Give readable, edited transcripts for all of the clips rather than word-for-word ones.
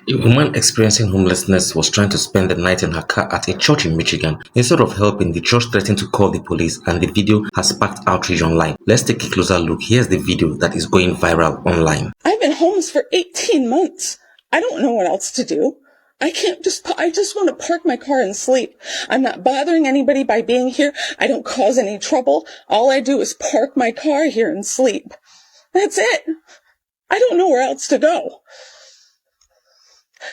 A woman experiencing homelessness was trying to spend the night in her car at a church in Michigan. Instead of helping, the church threatened to call the police, and the video has sparked outrage online. Let's take a closer look. Here's the video that is going viral online. I've been homeless for 18 months. I don't know what else to do. I just want to park my car and sleep. I'm not bothering anybody by being here. I don't cause any trouble. All I do is park my car here and sleep. That's it. I don't know where else to go.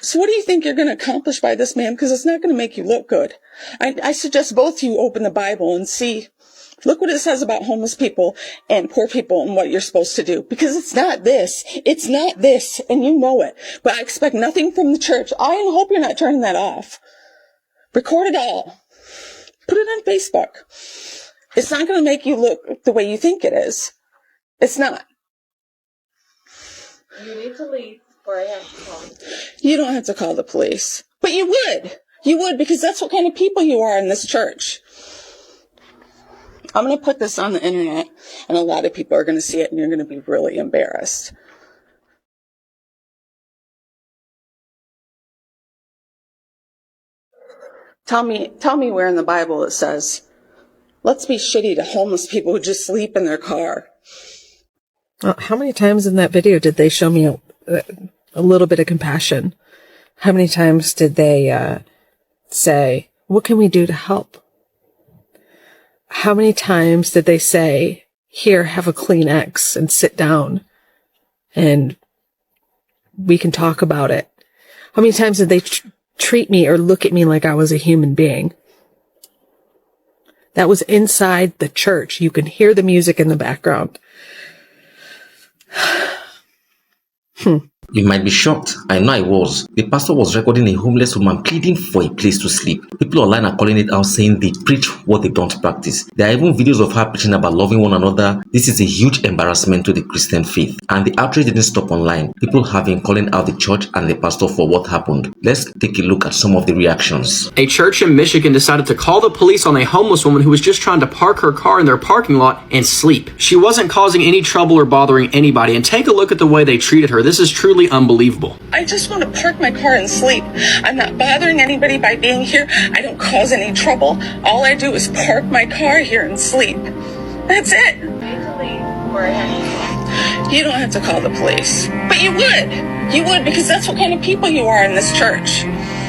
So what do you think you're going to accomplish by this, ma'am? Because it's not going to make you look good. I suggest both of you open the Bible and see, look what it says about homeless people and poor people and what you're supposed to do. Because it's not this. It's not this. And you know it. But I expect nothing from the church. I hope you're not turning that off. Record it all. Put it on Facebook. It's not going to make you look the way you think it is. It's not. You need to leave. Or I have to call the police. You don't have to call the police. But you would. You would, because that's what kind of people you are in this church. I'm going to put this on the internet, and a lot of people are going to see it, and you're going to be really embarrassed. Tell me where in the Bible it says, let's be shitty to homeless people who just sleep in their car. Well, how many times in that video did they show me a little bit of compassion? How many times did they say, what can we do to help? How many times did they say, here, have a Kleenex and sit down and we can talk about it? How many times did they treat me or look at me like I was a human being? That was inside the church. You can hear the music in the background. You might be shocked. I know I was. The pastor was recording a homeless woman pleading for a place to sleep. People online are calling it out, saying they preach what they don't practice. There are even videos of her preaching about loving one another. This is a huge embarrassment to the Christian faith. And the outrage didn't stop online. People have been calling out the church and the pastor for what happened. Let's take a look at some of the reactions. A church in Michigan decided to call the police on a homeless woman who was just trying to park her car in their parking lot and sleep. She wasn't causing any trouble or bothering anybody, and take a look at the way they treated her. This is truly unbelievable. I just want to park my car and sleep. I'm not bothering anybody by being here. I don't cause any trouble. All I do is park my car here and sleep. That's it. You need to leave. Or I have to call. You don't have to call the police. But you would. You would, because that's what kind of people you are in this church.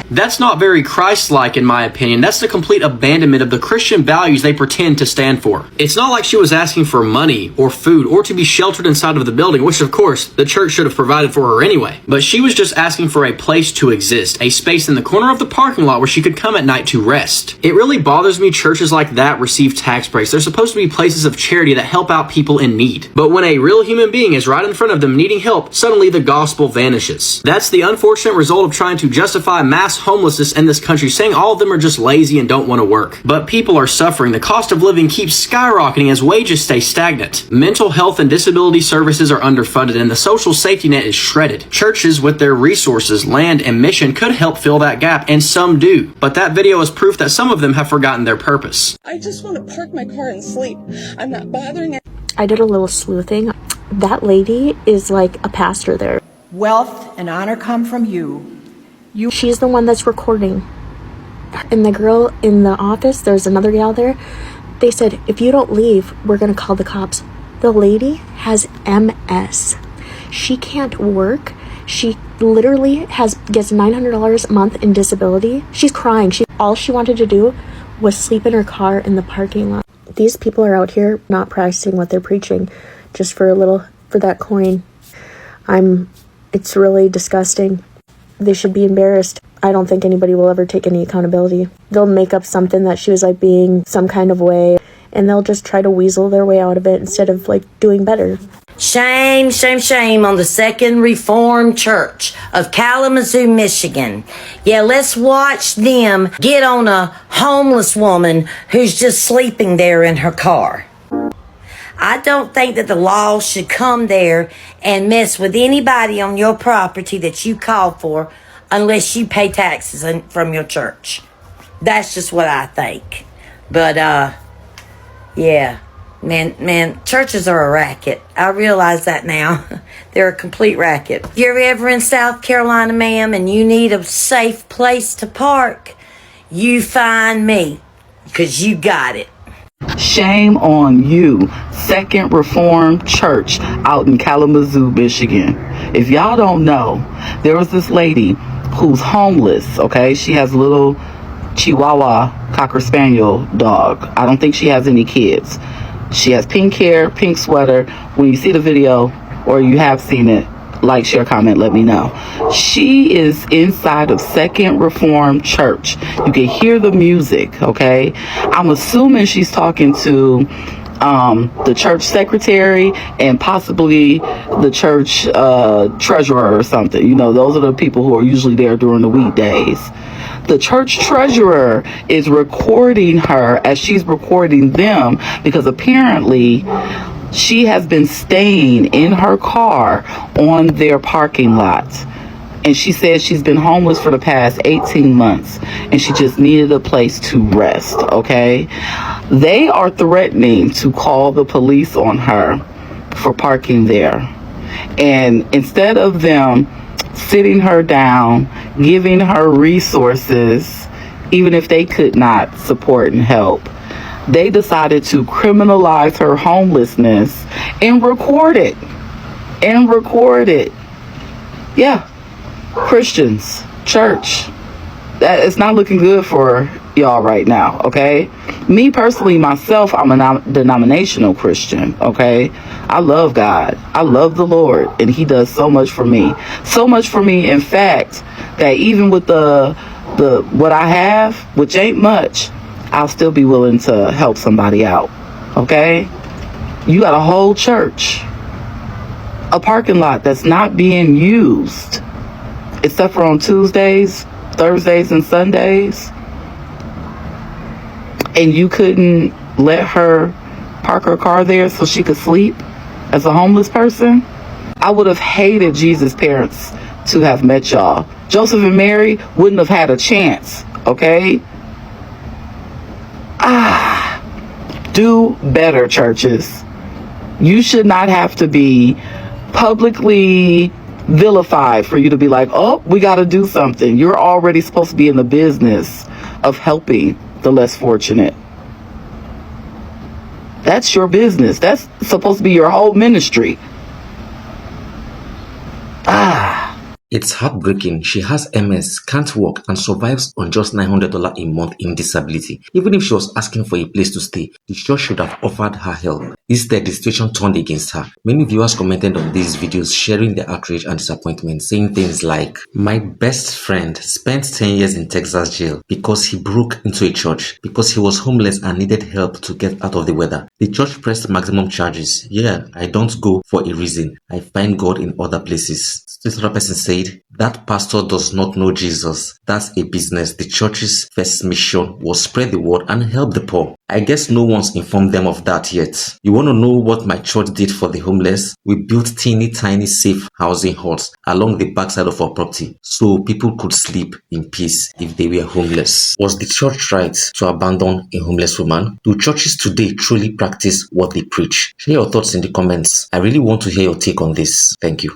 That's not very Christ-like, in my opinion. That's the complete abandonment of the Christian values they pretend to stand for. It's not like she was asking for money or food or to be sheltered inside of the building, which of course the church should have provided for her anyway. But she was just asking for a place to exist, a space in the corner of the parking lot where she could come at night to rest. It really bothers me churches like that receive tax breaks. They're supposed to be places of charity that help out people in need. But when a real human being is right in front of them needing help, suddenly the gospel vanishes. That's the unfortunate result of trying to justify mass homelessness in this country, saying all of them are just lazy and don't want to work. But people are suffering. The cost of living keeps skyrocketing as wages stay stagnant. Mental health and disability services are underfunded, and the social safety net is shredded. Churches with their resources, land, and mission could help fill that gap, and some do. But that video is proof that some of them have forgotten their purpose. I just want to park my car and sleep. I'm not bothering. I did a little sleuthing. That lady is like a pastor there. Wealth and honor come from you. She's the one that's recording. And the girl in the office, there's another gal there. They said, if you don't leave, we're going to call the cops. The lady has MS. She can't work. She literally gets $900 a month in disability. She's crying. All she wanted to do was sleep in her car in the parking lot. These people are out here not practicing what they're preaching just for that coin. It's really disgusting. They should be embarrassed. I don't think anybody will ever take any accountability. They'll make up something that she was like being some kind of way, and they'll just try to weasel their way out of it instead of like doing better. Shame, shame, shame on the Second Reformed Church of Kalamazoo, Michigan. Yeah, let's watch them get on a homeless woman who's just sleeping there in her car. I don't think that the law should come there and mess with anybody on your property that you called for unless you pay taxes from your church. That's just what I think. But, yeah, Man, churches are a racket. I realize that now. They're a complete racket. If you're ever in South Carolina, ma'am, and you need a safe place to park, you find me, because you got it. Shame on you, Second Reformed Church out in Kalamazoo, Michigan. If y'all don't know, there was this lady who's homeless, okay? She has a little Chihuahua Cocker Spaniel dog. I don't think she has any kids. She has pink hair, pink sweater. When you see the video, or you have seen it, like, share, comment, let me know. She is inside of Second Reformed Church. You can hear the music, okay? I'm assuming she's talking to the church secretary and possibly the church treasurer or something. You know, those are the people who are usually there during the weekdays. The church treasurer is recording her as she's recording them, because apparently she has been staying in her car on their parking lot. And she says she's been homeless for the past 18 months and she just needed a place to rest, okay? They are threatening to call the police on her for parking there. And instead of them sitting her down, giving her resources, even if they could not support and help, they decided to criminalize her homelessness and record it. Yeah. Christians, church, that is not looking good for y'all right now, okay? Me personally, myself, I'm a denominational Christian, okay? I love God. I love the Lord, and he does so much for me. So much for me, in fact, that even with the what I have, which ain't much, I'll still be willing to help somebody out, okay? You got a whole church, a parking lot that's not being used, except for on Tuesdays, Thursdays, and Sundays. And you couldn't let her park her car there so she could sleep as a homeless person? I would have hated Jesus' parents to have met y'all. Joseph and Mary wouldn't have had a chance, okay? Do better, churches. You should not have to be publicly vilified for you to be like, oh, we got to do something. You're already supposed to be in the business of helping the less fortunate. That's your business. That's supposed to be your whole ministry. It's heartbreaking. She has MS, can't work, and survives on just $900 a month in disability. Even if she was asking for a place to stay, the church should have offered her help. Instead, the situation turned against her. Many viewers commented on these videos, sharing their outrage and disappointment, saying things like, "My best friend spent 10 years in Texas jail because he broke into a church, because he was homeless and needed help to get out of the weather. The church pressed maximum charges. Yeah, I don't go for a reason. I find God in other places." This other person said, "That pastor does not know Jesus. That's a business. The church's first mission was spread the word and help the poor. I guess no one's informed them of that yet. You want to know what my church did for the homeless? We built teeny tiny safe housing huts along the backside of our property so people could sleep in peace if they were homeless." Was the church right to abandon a homeless woman? Do churches today truly practice what they preach? Share your thoughts in the comments. I really want to hear your take on this. Thank you.